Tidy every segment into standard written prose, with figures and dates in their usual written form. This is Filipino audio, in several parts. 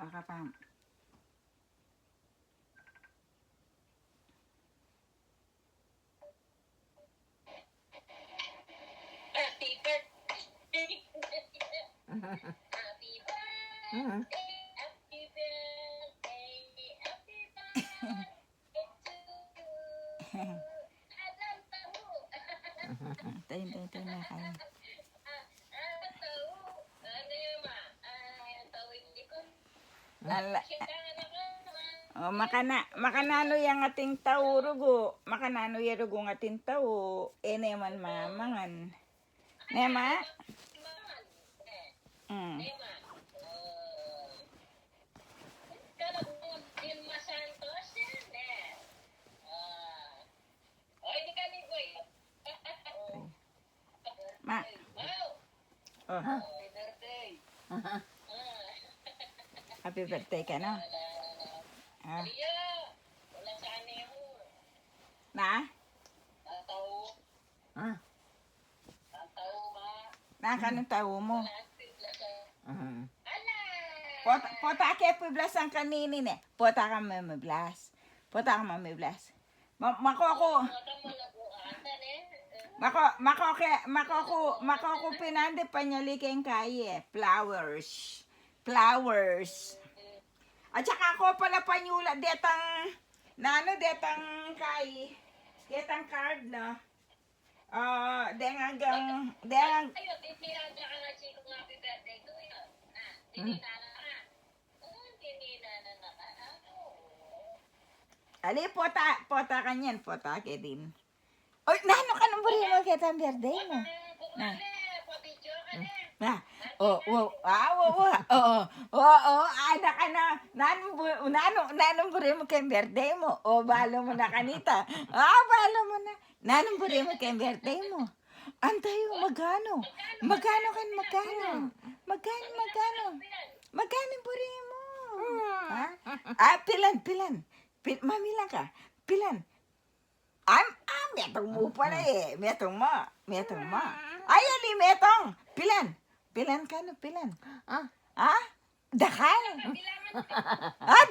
Kapam. Happy birthday. Happy birthday. Happy birthday. Happy birthday to you. Alam tahu. Tayo na kayo. Alam tahu. Ano yun ma? Ang tahu hindi ko. Ala, Sindangan ako. makanano yang ating tao rugo. Makanano yung rugo ng ating tao. Neman mamangan. Nema? Mm. Kalau Dilma Santos yan eh. Oh, ini kan ibu ya. Ma. Oh, Happy birthday. happy birthday ka, no? Ah. Iya, wala sa ani mo. Na? Tataw, Ah. tataw ma. Kanong tao mo? Plastic la sa. Uh-huh. Ala! Pota ke piblas ang kanini ne. Pota ka mamiblas. Pota ka mamiblas. Mako ako. Mata mo laguatan eh. Mako ko pinande panyaliking kaye. Flowers. Flowers. At saka ako pala panyula detang detang kay detang card na. Dengang Ayun, tinirada ka nga chiko ng happy birthday ko yun. Tininala ka. Tininala na ka. ali pota kanyan pota ke din. Oy, nano ka nang buri mo kita birthday mo? Na. Pa-video ka na. Na. Ana ka na. Nanong buri mo kay birthday mo. O, balo mo na kanita. Balo mo na. Nanong buri mo kay birthday mo. Antayo, magano? Magano? Magano buri mo? Ha? Pilan. Mamilang ka. Pilan. Metong mo pala eh. Metong mo. Ay, ali, metong. Pilan ka no, pilan. Dakal.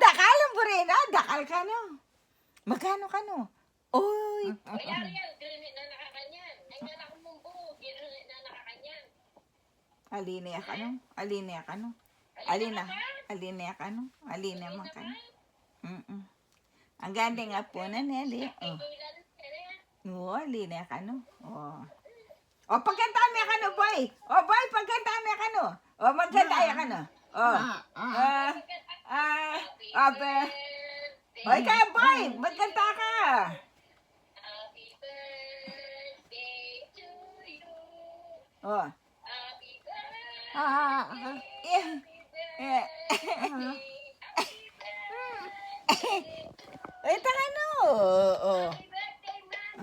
Dakal ang burina. Dakal ka no. Magkano ka no? Oy. Mayari yan, grinit na nakakanyan. Ay nga na kumumbo, grinit na nakakanyan. Alinea ka no. Alinea man ka no. Ang ganda nga po na Nelly. Oo, alinea ka no. Pagkantaan niya ka no, boy. Boy, pagkantaan niya ka no. Magkantaan ka no. Hoy ka, boy. Magkanta ka. Happy birthday to you. Happy birthday. Ay, taka no. Happy birthday, mami.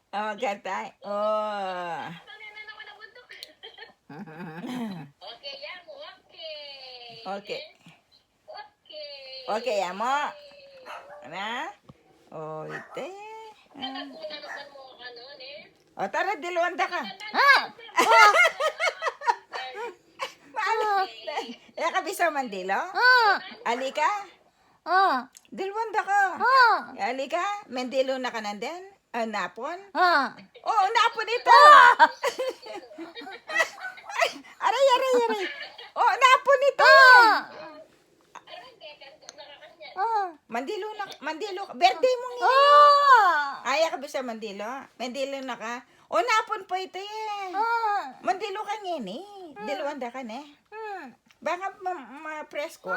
Magkanta. Ano na naman ang bundok? Okay, yan mo. Okay. Okay. Okay, amo. Na? Ite. Nakakuha naman mo ano, eh. Tara, diluwanda ka. Kabisa mandilo? Ali ka? Dilwanda ka. Ali ka? Mendilo na ka nandyan? Napon? Napon ito. Aray. Napon ito. Mandilo ka. Birthday mo nga. Ay, kabisa mandilo. Mandilo na ka. Napon pa ito eh. Mandilo ka ngini. Dilwanda ka ne. Baka ma-press ko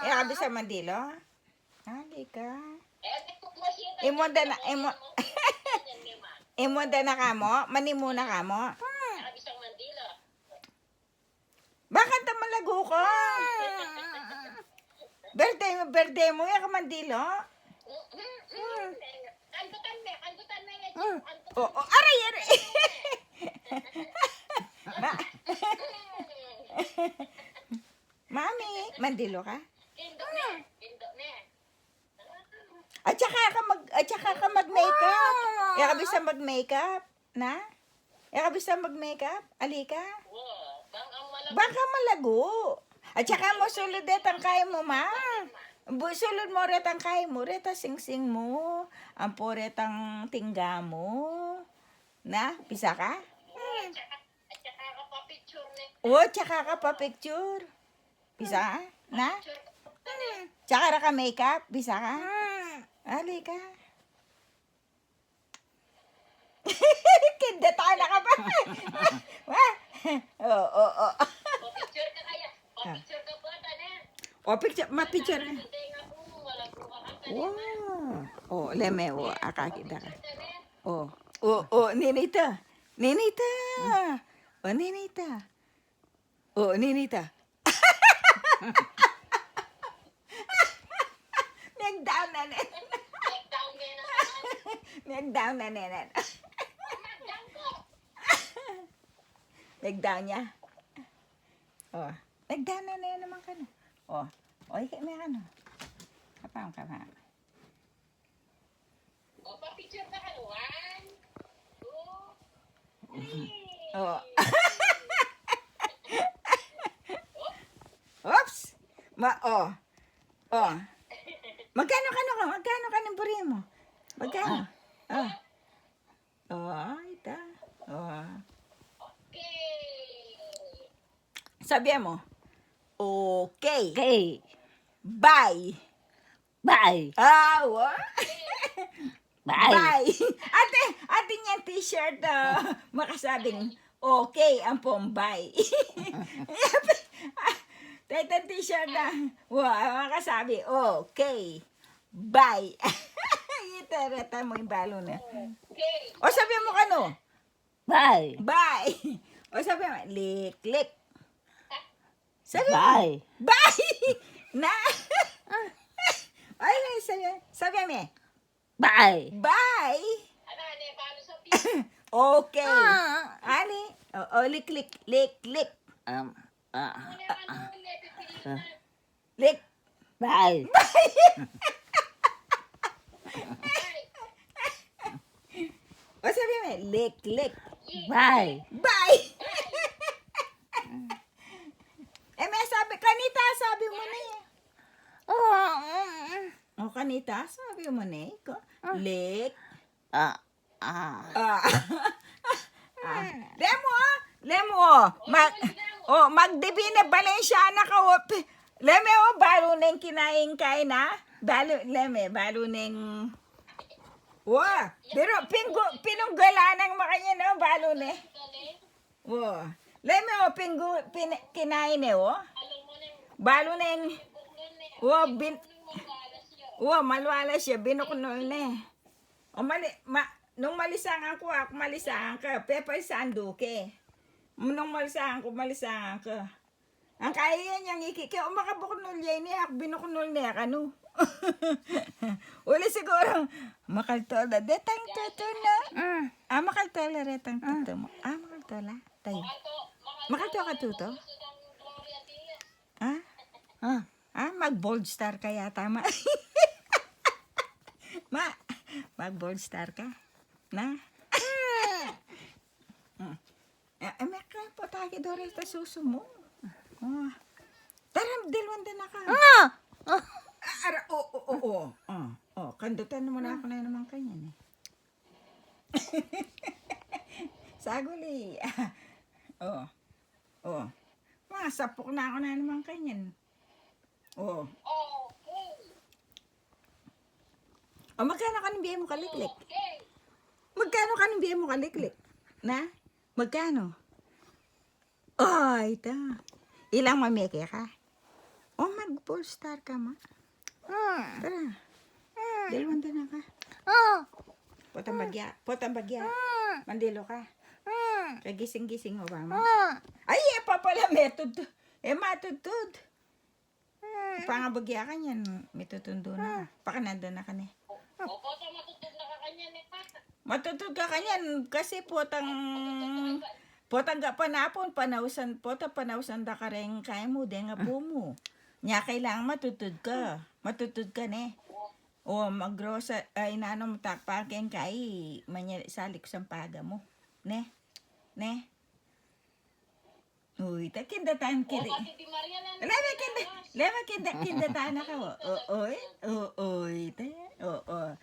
kabisa mandilo. Ali ka. Imonda na ka mo. Manimuna ka mo. Bakit ta malago ko? Birthday mo ya ka mandilo. Aray. Mami, mandilo ka? At saka ka mag-makeup. Kabisa mag-makeup. Na? Kabisa mag-makeup. Ali ka? Baka malago. At saka mo sulod ang kaya mo, ma. Sulod mo ret ang kaya mo, ret sing-sing mo. Ang po ret ang tingga mo. Na, pisa ka? At saka ka pa picture ni. Tsaka ka pa picture. Pisa? Na? Picture ka. Tsaka ra ka makeup, pisa ka? Ali ka. Kindata na ka ba? Oo. O picture ka kaya. O picture ka po na. O, picture, ma-picture. Hindi nga po, wala po ka kanta. Oh, leme, akakita ka. Picture ka na. Ninita. Ninita. Ninita. Ninita. Nag-down na nen. Nag-down ka na naman. Nag-down na nen. Nag-down ko. Nag-down niya. Nag-down na nen naman ka na. May ano. Kapang. O pa-picture ka ka. 1, 2, 3. Oops. Magkano ka ng buri mo? Magkano? Ito. Okay. Sabihan mo. Okay. Okay. Bye. Bye. What? Bye. Bye. Ate niya t-shirt makasabing okay ang Bombay. Teta t-shirt makasabi okay. Bye. Ito mo yung balo na. Okay. O sabi mo kano? Bye. Bye. O sabi mo, lik. Sabi mo, Bye. bye. Na. Ay, sabi mo, Bye. bye. Ano, paano sa picture? Okay. Ani? Lik. Ano, pipiliin na. Lik. Bye. O sabi mo, lik. Bye. Bye. May sabi mo na eh. O kanita, sabi mo na eh. Lik. Lemo. Magdibina Balenciana ka. Leme balo neng kinain na. Balo neng. Pero pinunggala ng makanya na balo ne. Leme kinain ne Alam mo na yung Balo neng. buklon na. Malwala siya binukunol ne. Nung malisangan ko ako malisangan ka. Pepa sanduke. Nung malisangan ka. Ang kaya niyang kaya makabukunol yan niya. Binukunol niya ano. Uli siguro. Makaltola. Detang tuto na. Makaltola retang tuto mo. Makaltola. Tayo. Makaltola ka tuto? Mag-bold star ka yata ma. Mag-bold star ka. Na? May po tayo doon rin sa suso mo. Tara, dilwan din na ka. Kandutan mo na ako na naman kanyan eh. Saguli. Masapok na ako na naman kanyan. Magkano ka ng biya mo kaliklik? Magkano ka ng biya mo kaliklik? Na? Magkano? Ito. Ilang mameke ka? Mag-polestar ka ma. Tara. Dalawang na ka. Potang bagya. Mandilo ka. Kagising-gising mo ba ma? Ay, pala metod. Matutod. Pangabagya ka niyan. May tutundo na. Pakanando na ka na. Pota matutog na ka kanya ni Pata. Matutod ka kanyan kasi potang ka panapon panausan da ka rin kaya mo den nga po mo. Nya kailangan matutod ka ne. Magrosa ay nanong takpakin kay manya salik sa paga mo. Ne. Uy, takin datan kiri. Pati di Maria na. Lami Lema kinda tana ka mo. Oy, te. Oo.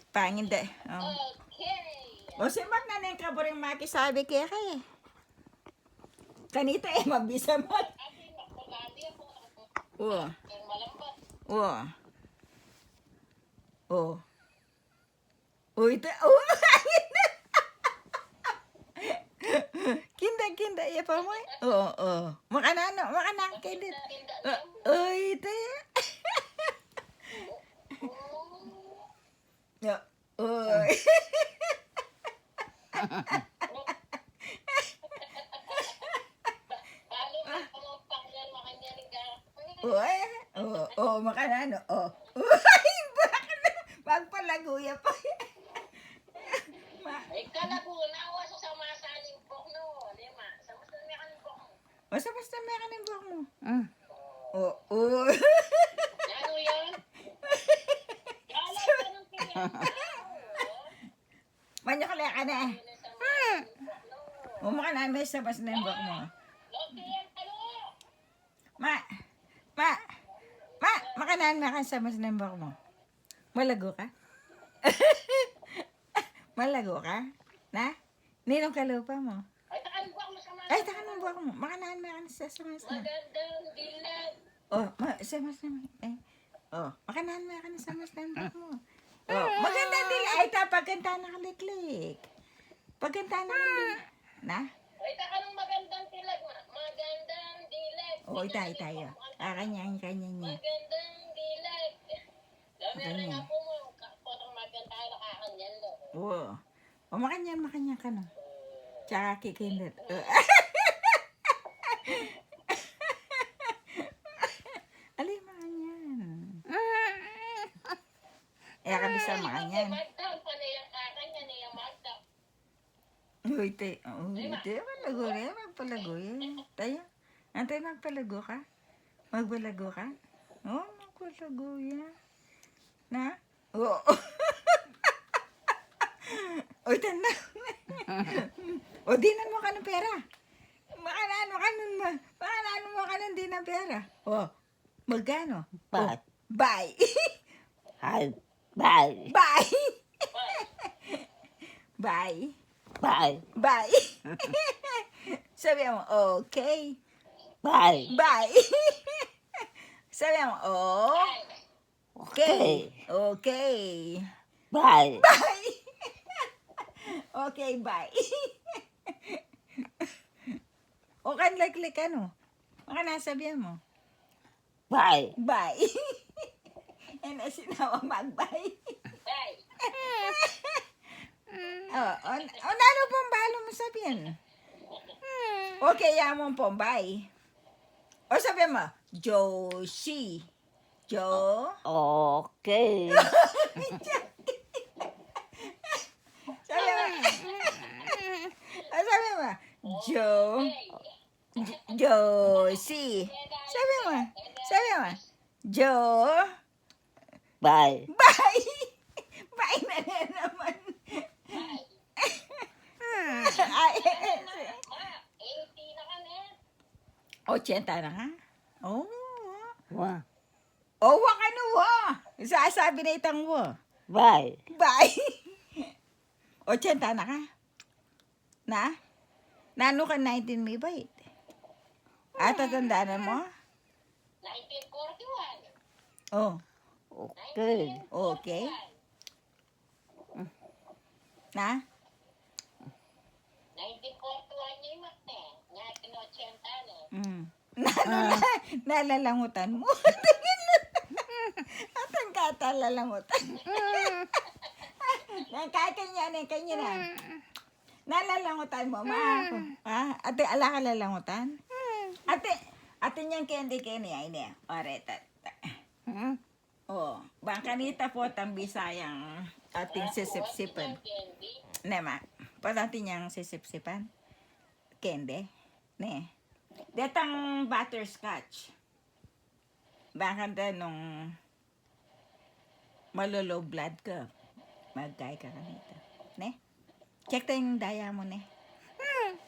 Pangin da. Okay. O si Mag na nang kaburing makisabi kaya kay. Kanita mabisa Mag. Kasi magpagandi ako. Oo. Yung malambot. Oo. Oo. Uy, te. Oo. Kinda iya pa mo. Oo. Makanano kinda. Uy, te. Ya. Uy. Paano na pumapang yan makanya ni Uy. Oo, makanano. Uy, magpalaguya pa. Ay, kala ko, nawa sa samasaling bok no. Lima, samasal may kanibok mo. Basta may kanibok mo. Mm. Oo. Ano yan? Kala ka ng pinagkao. Manyo ka ka na. Umaka na may sabas na yung bok mo. Lote yan, ano? Makanan sabas na yung bok mo. Malago ka? Malago ka? Na? Ninong kalupa mo? Ay, takanibok mo sa mga. Ay, taka ng buwak mo. Makanan sa sabas na. Magandang dilag. Sabas na. Makanan sa sabas na yung bok mo. Maganda din. Ay, pagkanta na kaliklik. Pagkanta na kaliklik. Na? Ay, takanong magandang dilag. Magandang dilag. Tayo. Kanya niya. Magandang dilag. Dami Ganyan. rin nga po mo. Potong maganda na kakanyan lo. Oo. Makanya ka no. Tsaka kikindot. Alay, makanyan. Kabisa makanyan. Magdang pa na yung kakanyan na yung magdang. Uy, malago rin. Magpalago yan. Tayo. Antay, magpalago ka? Magbalago ka? Magpalago yan. Na? Oo. Uy, tanda. Dinan mo ka ng pera. Makanan mo ka ng di ng pera. Magkano? Bye. Bye. Hi. Bye. Bye. Bye. Bye. Sabi mo, okay. Bye. Bye. Sabi mo, okay. Okay. Bye. Bye. Okay, bye. Kan like ano? Maka nasabihan mo. Bye. Bye. Sinawa mag-bye. Ay, Nano pong balo mo sabihin? Okay, yamon pong bye. O sabihin mo, Josie. Okay. Sabi mo, Josie. Sabi mo, Bye. Bye. Bye na naman. Ay, ma, 80 na ka na. 80 na nga. Wa. Wak ano wa. Sasabi na itang wa. Bye. Bye. 80 na ka. Na? Nano ka 19 may bait? Tatandaan mo? 1941. Oh. Okay. Okay. Na? 1941 niya yung mate. Nga, 80 na. Nalalangutan mo. At ang katalalangutan. Kanya na. Nalalangutan mo, ma. Ate, ala ka lalangutan? Ate niyang candy ay niya. Oreta. Bangkanita po ang Bisayang ating sisip-sipan. Candy. Nema, pati niyang sisip-sipan. Candy. Ne. Datang butterscotch. Bangkanta nung malolow blood ka. Magkay ka kanita. Ne? Check tayo yung daya mo, ne?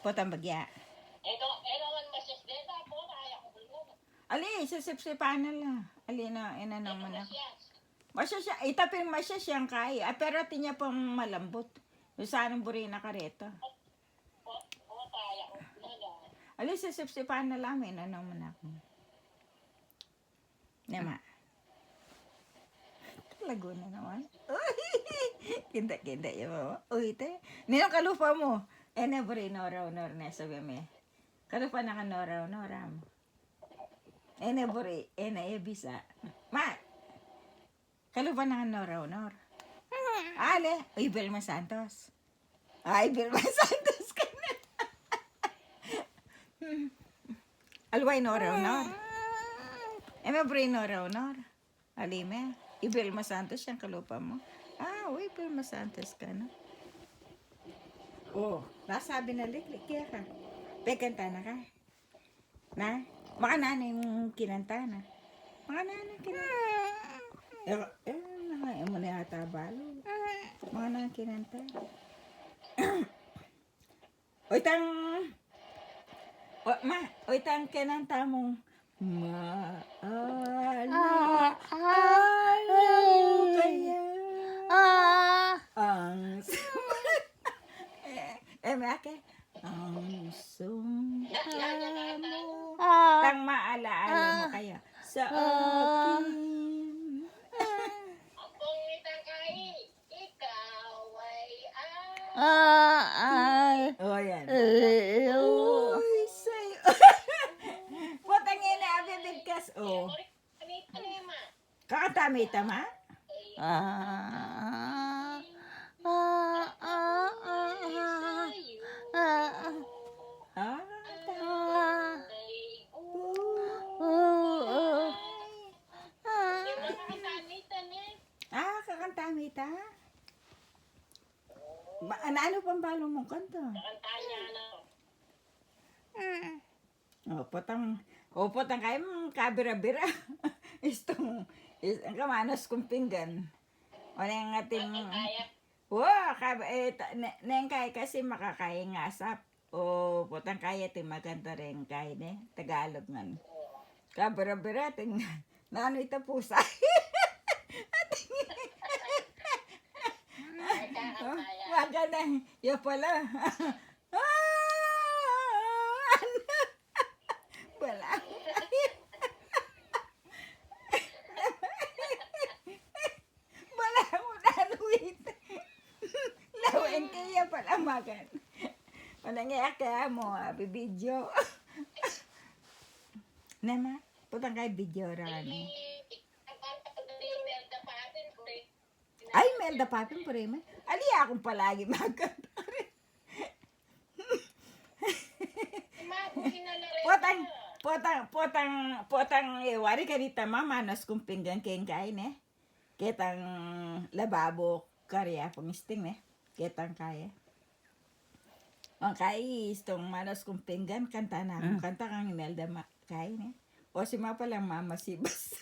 Potang bagya. Ito man masyas deta po. Kaya ko bulong. Ali, sisip-sipan na lang. Ali na, inanong mo na. Masya siya, itapin masya siyang kaya. Pero tinya pang malambot. Yung sanang buri na kareta. Ali, sisip-sipan na lang. Inanong mo na ako. Nama. Laguna naman. Uy! Kinda-kinda yung mama. Uy, te. Ninong kalupa mo. Ene, buri, noraw-nor na sabi mo. Kalupa na ka noraw-nora mo. Ene, buri, ene, bisa. Ma! Kalupa na ka noraw-nor. Ale, uy, Belma Santos. Ay, Belma Santos ka na. Alway, noraw-nor. Eme, buri, noraw-nor. Alime. Ibelma Santos yung kalupa mo. Ah, uy, Ibelma Santos ka, no? Oh, nasabi na liklik kaya ka. Pekanta na ka. Na? Maka nanay yung kinanta na. Maka nanay kinanta. Mo na yata balo. Maka nanay kinanta. Oy, tang... Oy, tang kinanta mong... Maala kaya ang ake ang sumpa mo tang maalaala mo kaya sa akin. Ang pungitang kai, ikaw ay Oh, yan. Ew. Uy, sa'yo. Putangin na, abibigkas. Oh. Kakatami, tama? Ah, tama. Ah, kakantami, ta? Ano pang balo mong kanta? Potang kayo mong kabira-bira. Ang kamanos kong pinggan. O na yung ating... Neng kaya kasi makakaya ng asap. O potang kaya ting maganda rin kaya ne. Tagalog nga. Kabira-bira ting... Naano ito pusa. Maganda. Yan pala. Wala. Wala mo naluwit. Lawin kaya pala magan. Walang kaya mo, bibidyo. Nama, putang kay video rani. Ay, Melda Papin po rin. Ali akong palagi magkanta rin. Potang, wari ka dita mamanas kung pinggan keng kain eh. Ketang lababo karya pangisting eh. Ketang kaya. Ang kais, tong manas kung pinggan, kanta na. Kanta kang Imelda kain eh. O si ma palang mama sibas.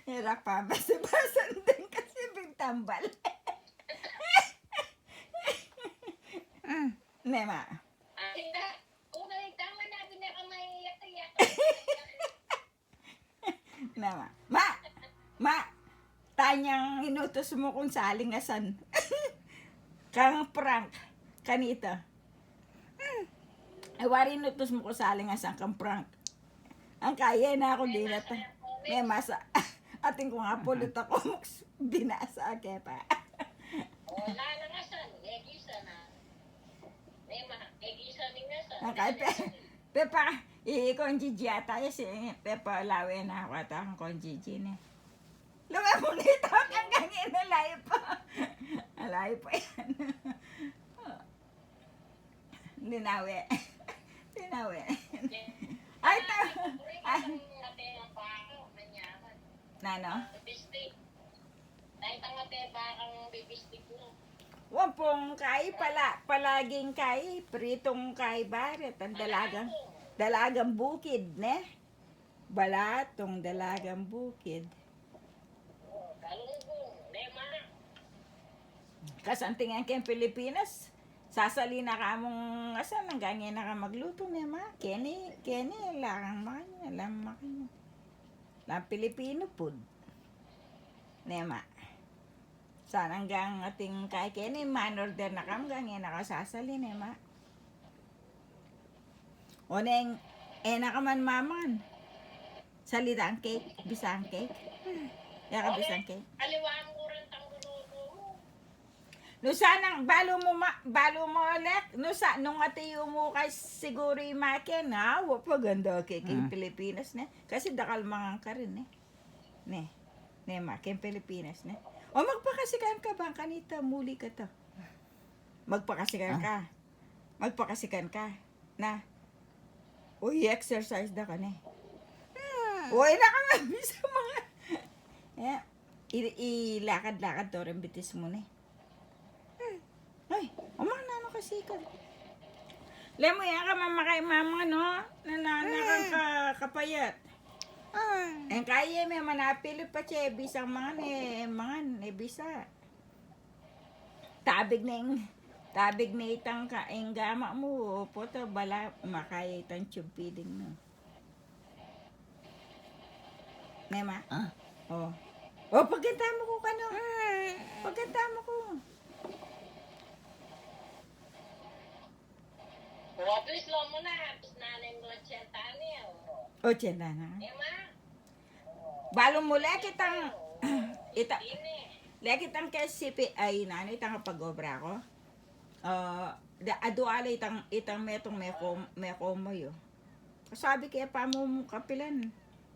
Hirak pa basibasan din kasi bigtambal. Nema. Nama. Ma, tanyang inutos mo kung saling asan. Kang prank. Kanita. Ay, wari inutos mo kung saling asan kang prank. Ang kaya na ako din na may masa. Ating ko nga pulot ako binasa ke pa. Wala na nga sa egisa na. Egisa ni nga sa. Ang kaya pepa, ikon Gigi ata si pepa lawe na ako ata ang Gigi ne. Lume mo nito hanggang inalay pa. Alay pa yan. Linawe. Ay, Nano? Wampong kay palaging kay pritong kay baret ang dalagang bukid ne. Balatong dalagang bukid. Kasantingan kayong Pilipinas. Sasali na ka mong asan lang ganyan na ka magluto ni ma. Kenny, lang makanya, lang makanya. Lang Pilipino food. Nema. Sana hanggang ating kay Kenny, man order na kam, ganyan na ka sasali nema. O neng, nakaman maman. Salita ang cake, bisa ang cake. Yaka bisa ang cake. Aliwaan ko rin tang luluto mo. No sanang balo mo ulit. No sa nung atiyo mo kay siguro imakin ha, wa pa ganda kay Pilipinas ne. Kasi dakal mangang ka rin ne. Ne makin Pilipinas ne. O magpakasikan ka ba kanita muli ka to. Magpakasikan ka. Magpakasikan ka na. Uy, exercise da ka ne. Uy, na ka mabisa mga. Yeah. Ilakad-lakad to rin bitis mo ne. Ay, umang nano kasi ka. Alam mo yan ka mama kay mama no? Nananakang ka kapayat. En kaya may manapili pa siya bisang mga bisa. Tabig na itang kaing gama mo po to bala makaya itang tubiding no. Nema? Oh. Oh, pagkanta mo ko kano. Pagkanta mo ko. Wapis lo mo na. Tapos nanay mo 80 niya. O, tiyan na. Ema? Balo mo lekitang Ini. lekitang kay CPI na itang pag-obra ko. Aduala itang metong mekomo yo. Sabi kaya pa mo kapilan.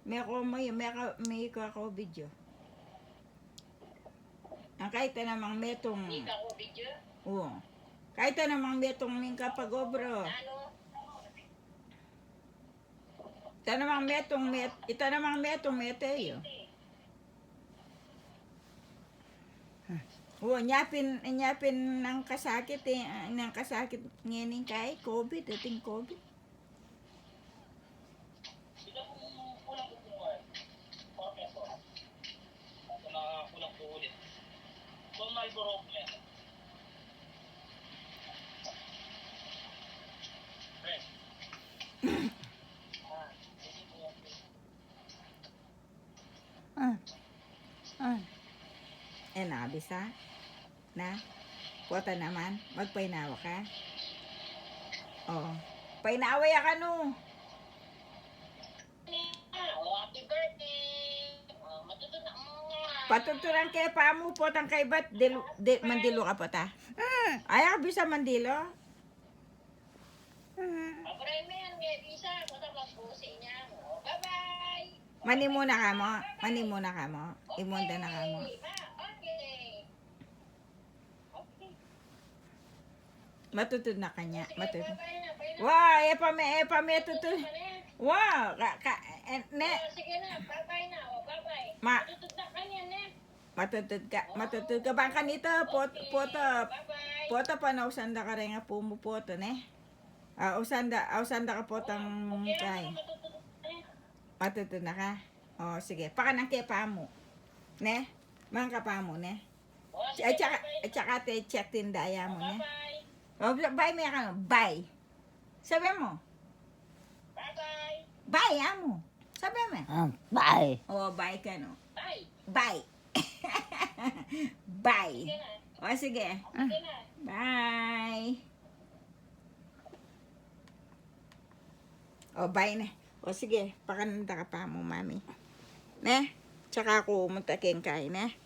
Mekomo yo, may kako video. Ang kahit namang metong Hindi ka ko video. Oo. Kahit namang metong mingka pag-obra. Ano? Ita namang metong meteyo. Oo, nyapin ng kasakit ngayon kay COVID, ating COVID. Sila kung kulang ko kumuha. Okay po. Ako na kulang ko ulit. So, Marlboro yan. Fresh. Sige po yan. Nabisa? Na? Puta naman, magpainawa ka? Oo. Painawa ya ka no. Happy birthday. Matuto na mo. Patuturan kay pa mo po tang kay bat mandilo ka po ta. Ay bisa mandilo. Abray mo yan. May visa. Kung sa magbusi niya. Bye-bye. Mani muna ka mo. Imunda na ka mo. Okay. Okay. Matutod na kanya. Sige, Matutod. bye-bye na. Bye na. Wow, epame tutod. Wow, ne. Sige na. Bye-bye na. Bye-bye. Ma- Matutod na kanya na. Matutod ka bang kanita poto Bye-bye. pa na usanda ka rin nga pumupoto ne. Usanda ka potang kay. Matutod na ka. Oh, sige. Pakanang kay pa mo. Ne? Mang ka pa mo ne. At saka te check tindaya mo ne. Bye-bye. Oh, bye may ka. Bye. Sabi mo. Bye-bye. Bye amo. Sabi mo. Bye. Oh, bye ka no. Bye. Bye. Bye. Sige na. O sige. Sige na. Bye. O bye na. O sige, pakananda ka pa mo, mami. Ne? Tsaka ako muntakin kain, ne?